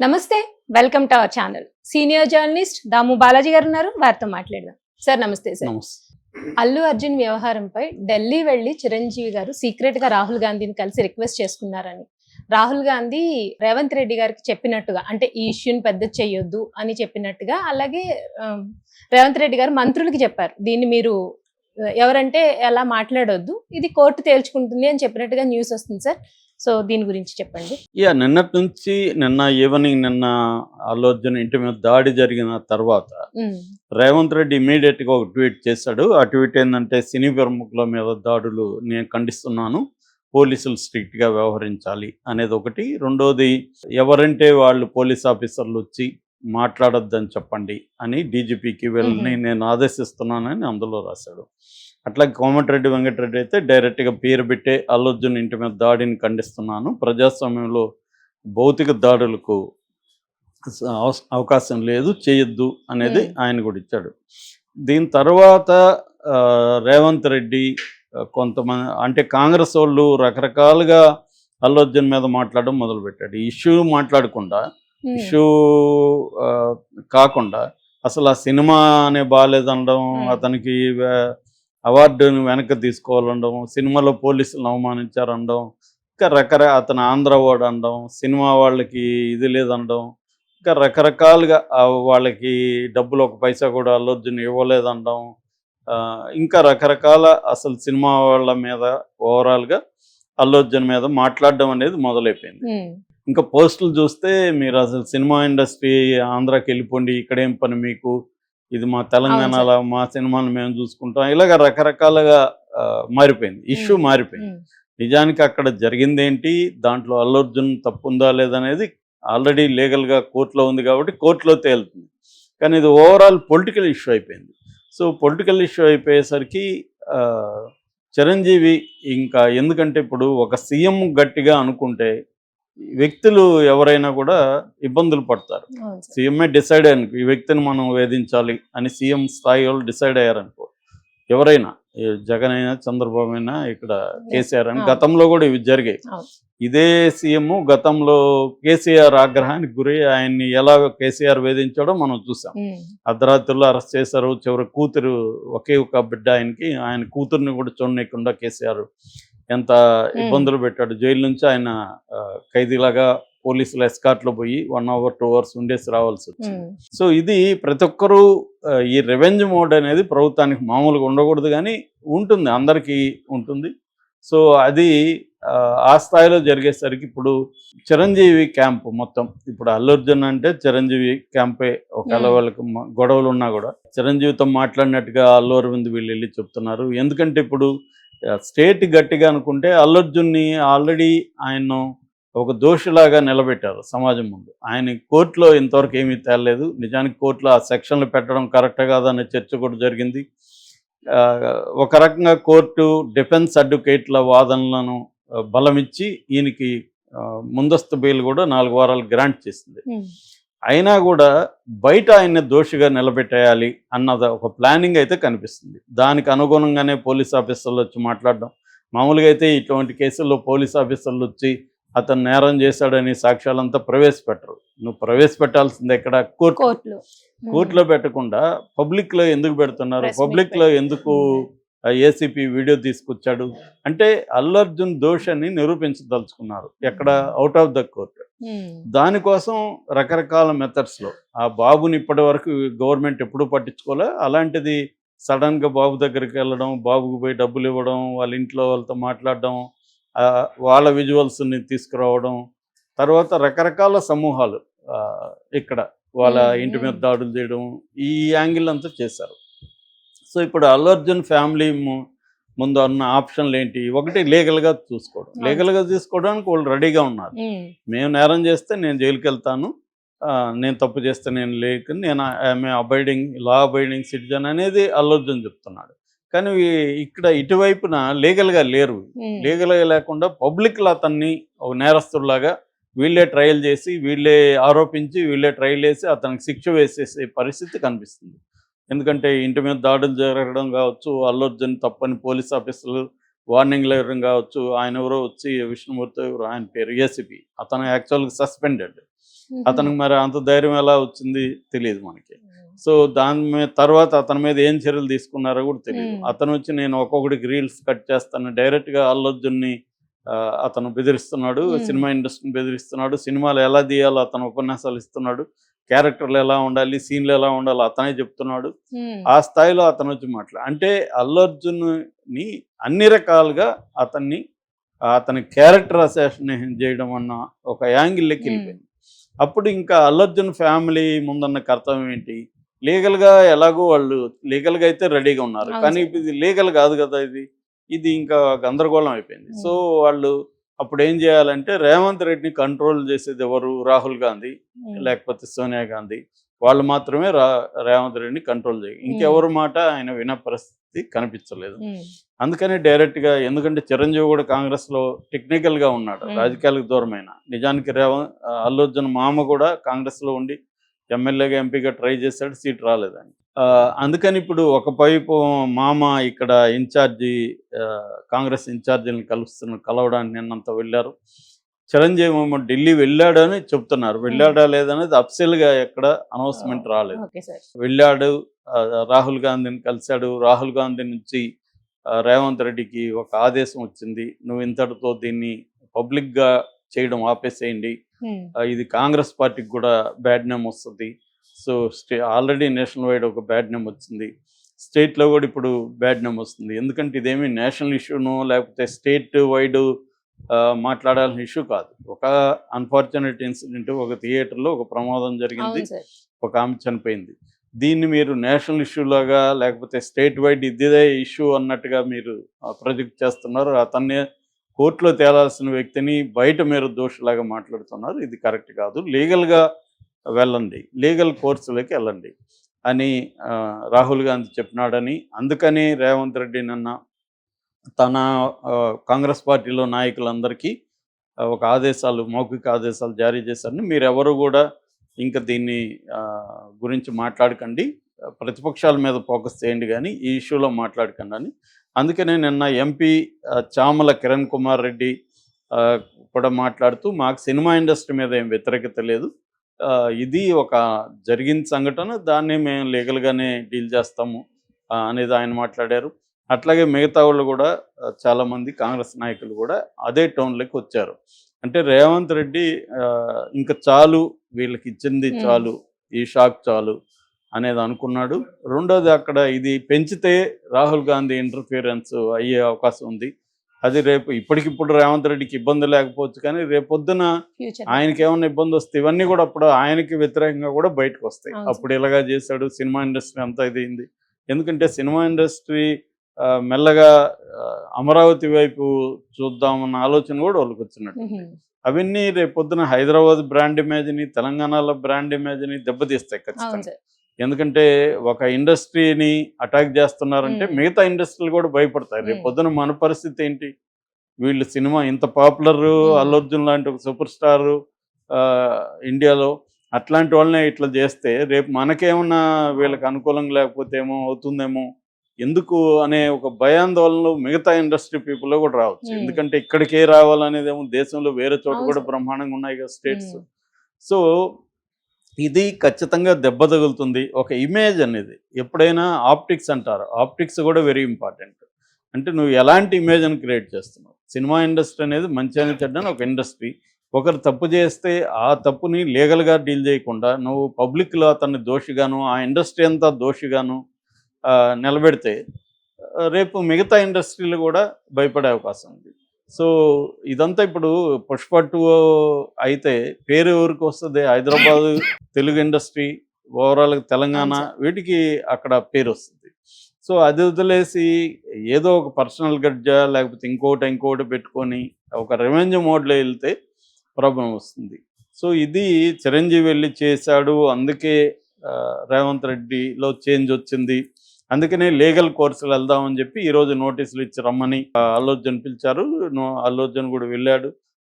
నమస్తే. Welcome to our channel. Senior journalist Damu Balaji గారు ఉన్నారు. వారితో మాట్లాడదాం. సార్ నమస్తే సార్. నమస్తే. అల్లు అర్జున్ వ్యవహారంపై ఢిల్లీ వెళ్లి చిరంజీవి గారు సీక్రెట్ గా రాహుల్ గాంధీని కలిసి రిక్వెస్ట్ చేసుకున్నారని, రాహుల్ గాంధీ రేవంత్ రెడ్డి గారికి చెప్పినట్టుగా, అంటే ఈ ఇష్యూని పెద్ద చేయొద్దు అని చెప్పినట్టుగా, అలాగే రేవంత్ రెడ్డి గారు మంత్రులకి చెప్పారు, దీన్ని మీరు ఎవరంటే ఎలా మాట్లాడొద్దు, ఇది కోర్టు తేల్చుకుంటుంది అని చెప్పినట్టుగా న్యూస్ వస్తుంది సార్. సో దీని గురించి చెప్పండి. నిన్నటి నుంచి నిన్న అల్లు అర్జున్ ఇంటి మీద దాడి జరిగిన తర్వాత రేవంత్ రెడ్డి ఇమీడియట్ గా ఒక ట్వీట్ చేశాడు. ఆ ట్వీట్ ఏంటంటే, సినీ ప్రముఖుల మీద దాడులు నేను ఖండిస్తున్నాను, పోలీసులు స్ట్రిక్ట్ గా వ్యవహరించాలి అనేది ఒకటి. రెండోది, ఎవరంటే వాళ్ళు పోలీస్ ఆఫీసర్లు వచ్చి మాట్లాడొద్దని చెప్పండి అని డీజీపీకి వెళ్ళి నేను ఆదేశిస్తున్నానని అందులో రాశాడు. అట్లాగే కోమటిరెడ్డి వెంకటరెడ్డి అయితే డైరెక్ట్గా పేరు పెట్టే అల్లు అర్జున్ ఇంటి మీద దాడిని ఖండిస్తున్నాను, ప్రజాస్వామ్యంలో భౌతిక దాడులకు అవకాశం లేదు, చేయొద్దు అనేది ఆయన కూడా ఇచ్చాడు. దీని తర్వాత రేవంత్ రెడ్డి కొంతమంది అంటే కాంగ్రెస్ వాళ్ళు రకరకాలుగా అల్లు అర్జున్ మీద మాట్లాడడం మొదలుపెట్టాడు. ఇష్యూ మాట్లాడకుండా, ఇష్యూ కాకుండా అసలు ఆ సినిమా అనే బాగాలేదనడం, అతనికి అవార్డుని వెనక్కి తీసుకోవాలనడం, సినిమాలో పోలీసులను అవమానించారనడం, ఇంకా అతను ఆంధ్ర వాడు అనడం, సినిమా వాళ్ళకి ఇది లేదనడం, ఇంకా రకరకాలుగా వాళ్ళకి డబ్బులు ఒక పైసా కూడా అల్లు అర్జున్ ఇవ్వలేదనడం, ఇంకా రకరకాల అసలు సినిమా వాళ్ళ మీద ఓవరాల్గా అల్లు అర్జున్ మీద మాట్లాడడం అనేది మొదలైపోయింది. ఇంకా పోస్టులు చూస్తే, మీరు అసలు సినిమా ఇండస్ట్రీ ఆంధ్రాకి వెళ్ళిపోండి, ఇక్కడేం పని మీకు, ఇది మా తెలంగాణలో మా సినిమాను మేము చూసుకుంటాం, ఇలాగ రకరకాలుగా మారిపోయింది, ఇష్యూ మారిపోయింది. నిజానికి అక్కడ జరిగిందేంటి, దాంట్లో అల్లు అర్జున్ తప్పు ఉందా లేదనేది ఆల్రెడీ లీగల్గా కోర్టులో ఉంది కాబట్టి కోర్టులో తేలుతుంది. కానీ ఇది ఓవరాల్ పొలిటికల్ ఇష్యూ అయిపోయింది. సో పొలిటికల్ ఇష్యూ అయిపోయేసరికి చిరంజీవి ఇంకా, ఎందుకంటే ఇప్పుడు ఒక సీఎం గట్టిగా అనుకుంటే వ్యక్తులు ఎవరైనా కూడా ఇబ్బందులు పడతారు. సీఎంఏ డిసైడ్ అయ్యాను ఈ వ్యక్తిని మనం వేధించాలి అని సీఎం స్థాయి వాళ్ళు డిసైడ్ అయ్యారనుకో, ఎవరైనా జగన్ అయినా చంద్రబాబు అయినా ఇక్కడ కేసీఆర్ అని, గతంలో కూడా ఇవి జరిగాయి. ఇదే సీఎం గతంలో కేసీఆర్ ఆగ్రహానికి గురి ఆయన్ని ఎలా కేసీఆర్ వేధించాడో మనం చూసాం. అర్ధరాత్రుల్లో అరెస్ట్ చేశారు. చివరి కూతురు, ఒకే ఒక బిడ్డ ఆయనకి, ఆయన కూతుర్ని కూడా చూడనీయకుండా కేసీఆర్ ఎంత ఇబ్బందులు పెట్టాడు. జైలు నుంచి ఆయన ఖైదీలాగా పోలీసుల ఎస్కాట్లో పోయి 1 hour 2 hours ఉండేసి రావాల్సి వచ్చింది. సో ఇది ప్రతి ఒక్కరూ ఈ రివెంజ్ మోడ్ అనేది ప్రభుత్వానికి మామూలుగా ఉండకూడదు, కానీ ఉంటుంది, అందరికీ ఉంటుంది. సో అది ఆ స్థాయిలో జరిగేసరికి ఇప్పుడు చిరంజీవి క్యాంపు మొత్తం, ఇప్పుడు అల్లు అర్జున్ అంటే చిరంజీవి క్యాంపే. ఒకవేళ వాళ్ళకి గొడవలు ఉన్నా కూడా చిరంజీవితో మాట్లాడినట్టుగా అల్లు అరవింద్ వీళ్ళు వెళ్ళి చెప్తున్నారు. ఎందుకంటే ఇప్పుడు స్టేట్ గట్టిగా అనుకుంటే అల్లు అర్జున్ని ఆల్రెడీ ఆయన ఒక దోషిలాగా నిలబెట్టారు సమాజం ముందు. ఆయన కోర్టులో ఇంతవరకు ఏమీ తేలలేదు. నిజానికి కోర్టులో ఆ సెక్షన్లు పెట్టడం కరెక్ట్ కాదనే చర్చ కూడా జరిగింది. ఒక రకంగా కోర్టు డిఫెన్స్ అడ్వకేట్ల వాదనలను బలమిచ్చి ఈయనకి ముందస్తు బెయిల్ కూడా 4 వారాలు గ్రాంట్ చేసింది. అయినా కూడా బయట ఆయన్ని దోషిగా నిలబెట్టేయాలి అన్నది ఒక ప్లానింగ్ అయితే కనిపిస్తుంది. దానికి అనుగుణంగానే పోలీస్ ఆఫీసర్లు వచ్చి మాట్లాడడం. మామూలుగా అయితే ఇటువంటి కేసుల్లో పోలీస్ ఆఫీసర్లు వచ్చి అతను నేరం చేశాడని సాక్ష్యాలంతా ప్రవేశపెట్టరు. నువ్వు ప్రవేశపెట్టాల్సింది ఎక్కడ? కోర్టులో పెట్టకుండా పబ్లిక్లో ఎందుకు పెడుతున్నారు? పబ్లిక్లో ఎందుకు ఏసీపీ వీడియో తీసుకొచ్చాడు అంటే అల్లు అర్జున్ దోషాన్ని నిరూపించదలుచుకున్నారు, ఎక్కడ? Out of the court. దానికోసం రకరకాల మెథడ్స్లో ఆ బాబుని ఇప్పటి వరకు గవర్నమెంట్ ఎప్పుడూ పట్టించుకోలే. అలాంటిది సడన్గా బాబు దగ్గరికి వెళ్ళడం, బాబుకు పోయి డబ్బులు ఇవ్వడం, వాళ్ళ ఇంట్లో వాళ్ళతో మాట్లాడడం, వాళ్ళ విజువల్స్ని తీసుకురావడం, తర్వాత రకరకాల సమూహాలు ఇక్కడ వాళ్ళ ఇంటి మీద దాడులు చేయడం, ఈ యాంగిల్ అంతా చేశారు. సో ఇప్పుడు అల్లు అర్జున్ ఫ్యామిలీ ముందు ఉన్న ఆప్షన్లు ఏంటి? ఒకటి, లీగల్గా చూసుకోవడం. లీగల్గా తీసుకోవడానికి వాళ్ళు రెడీగా ఉన్నారు. మేము నేరం చేస్తే నేను జైలుకి వెళ్తాను, నేను తప్పు చేస్తే నేను నేను లా అబైడింగ్ సిటిజన్ అనేది అల్లు అర్జున్ చెప్తున్నాడు. కానీ ఇక్కడ ఇటువైపున లీగల్గా లేరు. లీగల్గా లేకుండా పబ్లిక్లో అతన్ని ఒక నేరస్తుడిలాగా వీళ్ళే ట్రయల్ చేసి, వీళ్ళే ఆరోపించి, వీళ్ళే ట్రయల్ వేసి అతనికి శిక్ష వేసేసే పరిస్థితి కనిపిస్తుంది. ఎందుకంటే ఇంటి మీద దాడులు జరగడం కావచ్చు, అల్లు అర్జున్ తప్పని పోలీస్ ఆఫీసర్లు వార్నింగ్లు ఇవ్వడం కావచ్చు, ఆయన ఎవరో వచ్చి విష్ణుమూర్తి, ఆయన పేరు ఏసీపీ, అతను యాక్చువల్గా సస్పెండెడ్. అతనికి మరి అంత ధైర్యం ఎలా వచ్చింది తెలియదు మనకి. సో దాని మీద తర్వాత అతని మీద ఏం చర్యలు తీసుకున్నారో కూడా తెలియదు. అతను వచ్చి నేను ఒక్కొక్కడికి రీల్స్ కట్ చేస్తాను, డైరెక్ట్గా అల్లు అర్జున్ని అతను బెదిరిస్తున్నాడు, సినిమా ఇండస్ట్రీని బెదిరిస్తున్నాడు, సినిమాలు ఎలా తీయాలో అతను ఉపన్యాసాలు ఇస్తున్నాడు, క్యారెక్టర్లు ఎలా ఉండాలి, సీన్లు ఎలా ఉండాలో అతనే చెప్తున్నాడు. ఆ స్థాయిలో అతను వచ్చి అంటే అల్లు అర్జున్ని అన్ని రకాలుగా అతని క్యారెక్టర్ అసాసినేషన్ చేయడం అన్న ఒక యాంగిల్లోకి వెళ్ళిపోయింది. అప్పుడు ఇంకా అల్లు అర్జున్ ఫ్యామిలీ ముందున్న కర్తవ్యం ఏంటి? లీగల్గా ఎలాగో వాళ్ళు లీగల్గా అయితే రెడీగా ఉన్నారు, కానీ ఇది లీగల్ కాదు కదా, ఇది ఇంకా గందరగోళం అయిపోయింది. సో వాళ్ళు అప్పుడు ఏం చేయాలంటే రేవంత్ రెడ్డిని కంట్రోల్ చేసేది ఎవరు? రాహుల్ గాంధీ లేకపోతే సోనియా గాంధీ. వాళ్ళు మాత్రమే రేవంత్ రెడ్డిని కంట్రోల్ చేయాలి. ఇంకెవరి మాట ఆయన వినే పరిస్థితి కనిపించలేదు. అందుకని డైరెక్ట్గా, ఎందుకంటే చిరంజీవి కూడా కాంగ్రెస్లో టెక్నికల్గా ఉన్నాడు, రాజకీయాలకు దూరమైన. నిజానికి అల్లు అర్జున్ మామ కూడా కాంగ్రెస్లో ఉండి ఎమ్మెల్యేగా ఎంపీగా ట్రై చేశాడు, సీట్ రాలేదని. అందుకని ఇప్పుడు ఒకవైపు మామ ఇక్కడ ఇన్ఛార్జి కాంగ్రెస్ ఇన్ఛార్జీని కలవడానికి నిన్నంత వెళ్ళారు. చిరంజీవి ఏమో ఢిల్లీ వెళ్ళాడని చెప్తున్నారు, వెళ్ళాడా లేదనేది అఫ్సియల్గా ఎక్కడ అనౌన్స్మెంట్ రాలేదు. వెళ్ళాడు, రాహుల్ గాంధీని కలిశాడు. రాహుల్ గాంధీ నుంచి రేవంత్ రెడ్డికి ఒక ఆదేశం వచ్చింది, నువ్వు ఇంతటితో దీన్ని పబ్లిక్గా చేయడం ఆపేసేయండి, ఇది కాంగ్రెస్ పార్టీకి కూడా బ్యాడ్ నేమ్ వస్తుంది. సో ఆల్రెడీ నేషనల్ వైడ్ ఒక బ్యాడ్ నేమ్ వచ్చింది, స్టేట్లో కూడా ఇప్పుడు బ్యాడ్ నేమ్ వస్తుంది. ఎందుకంటే ఇదేమి నేషనల్ ఇష్యూనో లేకపోతే స్టేట్ వైడ్ మాట్లాడాల్సిన ఇష్యూ కాదు. ఒక అన్ఫార్చునేట్ ఇన్సిడెంట్, ఒక థియేటర్లో ఒక ప్రమాదం జరిగింది, ఒక ఆమె చనిపోయింది. దీన్ని మీరు నేషనల్ ఇష్యూ లాగా లేకపోతే స్టేట్ వైడ్ ఇదే ఇష్యూ అన్నట్టుగా మీరు ప్రొజెక్ట్ చేస్తున్నారు. అతన్నే కోర్టులో తేలాల్సిన వ్యక్తిని బయట మీరు దోషులాగా మాట్లాడుతున్నారు. ఇది కరెక్ట్ కాదు, లీగల్గా వెళ్ళండి, లీగల్ కోర్సులోకి వెళ్ళండి అని రాహుల్ గాంధీ చెప్పినాడని. అందుకని రేవంత్ రెడ్డి నిన్న తన కాంగ్రెస్ పార్టీలో నాయకులందరికీ ఒక మౌఖిక ఆదేశాలు జారీ చేశారని, మీరెవరు కూడా ఇంకా దీన్ని గురించి మాట్లాడకండి, ప్రతిపక్షాల మీద ఫోకస్ చేయండి కానీ ఈ ఇష్యూలో మాట్లాడకండి అని. అందుకనే నిన్న ఎంపీ చామల కిరణ్ కుమార్ రెడ్డి కూడా మాట్లాడుతూ, మాకు సినిమా ఇండస్ట్రీ మీద ఏం వ్యతిరేకత లేదు, ఇది ఒక జరిగిన సంఘటన, దాన్ని మేము లీగల్గానే డీల్ చేస్తాము అనేది ఆయన మాట్లాడారు. అట్లాగే మిగతా వాళ్ళు కూడా చాలామంది కాంగ్రెస్ నాయకులు కూడా అదే టోన్లోకి వచ్చారు. అంటే రేవంత్ రెడ్డి ఇంకా చాలు, వీళ్ళకి ఇచ్చింది చాలు, ఈ షాక్ చాలు అనేది అనుకున్నాడు. రెండోది, అక్కడ ఇది పెంచితే రాహుల్ గాంధీ ఇంటర్ఫియరెన్స్ అయ్యే అవకాశం ఉంది. అది రేపు ఇప్పటికిప్పుడు రేవంత్ రెడ్డికి ఇబ్బంది లేకపోవచ్చు, కానీ రేపొద్దున ఆయనకి ఏమైనా ఇబ్బంది వస్తే ఇవన్నీ కూడా అప్పుడు ఆయనకి వ్యతిరేకంగా కూడా బయటకు వస్తాయి. అప్పుడు ఇలాగా చేశాడు, సినిమా ఇండస్ట్రీ అంతా ఇదైంది. ఎందుకంటే సినిమా ఇండస్ట్రీ మెల్లగా అమరావతి వైపు చూద్దామన్న ఆలోచన కూడా వాళ్ళకి వచ్చినట్టు. అవన్నీ రేపొద్దున హైదరాబాద్ బ్రాండ్ ఇమేజ్ని, తెలంగాణలో బ్రాండ్ ఇమేజ్ని దెబ్బతీస్తాయి ఖచ్చితంగా. ఎందుకంటే ఒక ఇండస్ట్రీని అటాక్ చేస్తున్నారంటే మిగతా ఇండస్ట్రీలు కూడా భయపడతాయి. రేపు పొద్దున మన పరిస్థితి ఏంటి? వీళ్ళు సినిమా ఇంత పాపులర్, అల్లు అర్జున్ లాంటి ఒక సూపర్ స్టార్ ఇండియాలో, అట్లాంటి వాళ్ళనే ఇట్లా చేస్తే రేపు మనకేమన్నా వీళ్ళకి అనుకూలంగా లేకపోతే ఏమో అవుతుందేమో, ఎందుకు అనే ఒక భయాందోళనలు మిగతా ఇండస్ట్రీ పీపుల్లో కూడా రావచ్చు. ఎందుకంటే ఇక్కడికే రావాలనేది ఏమో దేశంలో వేరే చోట కూడా బ్రహ్మాండంగా ఉన్నాయి కదా స్టేట్స్. సో ఇది ఖచ్చితంగా దెబ్బ తగులుతుంది. ఒక ఇమేజ్ అనేది ఎప్పుడైనా ఆప్టిక్స్ అంటారు, ఆప్టిక్స్ కూడా వెరీ ఇంపార్టెంట్. అంటే నువ్వు ఎలాంటి ఇమేజ్ని క్రియేట్ చేస్తున్నావు. సినిమా ఇండస్ట్రీ అనేది మంచి అని చెడ్డని ఒక ఇండస్ట్రీ. ఒకరు తప్పు చేస్తే ఆ తప్పుని లీగల్గా డీల్ చేయకుండా నువ్వు పబ్లిక్లో అతన్ని దోషిగాను, ఆ ఇండస్ట్రీ అంతా దోషిగాను నిలబెడితే రేపు మిగతా ఇండస్ట్రీలు కూడా భయపడే అవకాశం ఉంది. సో ఇదంతా ఇప్పుడు పుష్ప 2 అయితే పేరు ఎవరికి వస్తుంది? హైదరాబాద్ తెలుగు ఇండస్ట్రీ, ఓవరాల్గా తెలంగాణ, వీటికి అక్కడ పేరు వస్తుంది. సో అది వదిలేసి ఏదో ఒక పర్సనల్ గడ్జా లేకపోతే ఇంకోటి పెట్టుకొని ఒక రెవెన్యూ మోడ్లో వెళ్తే ప్రాబ్లం వస్తుంది. సో ఇది చిరంజీవి వెళ్ళి చేశాడు, అందుకే రేవంత్ రెడ్డిలో చేంజ్ వచ్చింది. అందుకనే లీగల్ కోర్సులు వెళ్దామని చెప్పి ఈరోజు నోటీసులు ఇచ్చి రమ్మని అల్లు అర్జున్ పిలిచారు. అల్లు అర్జున్ కూడా వెళ్ళాడు.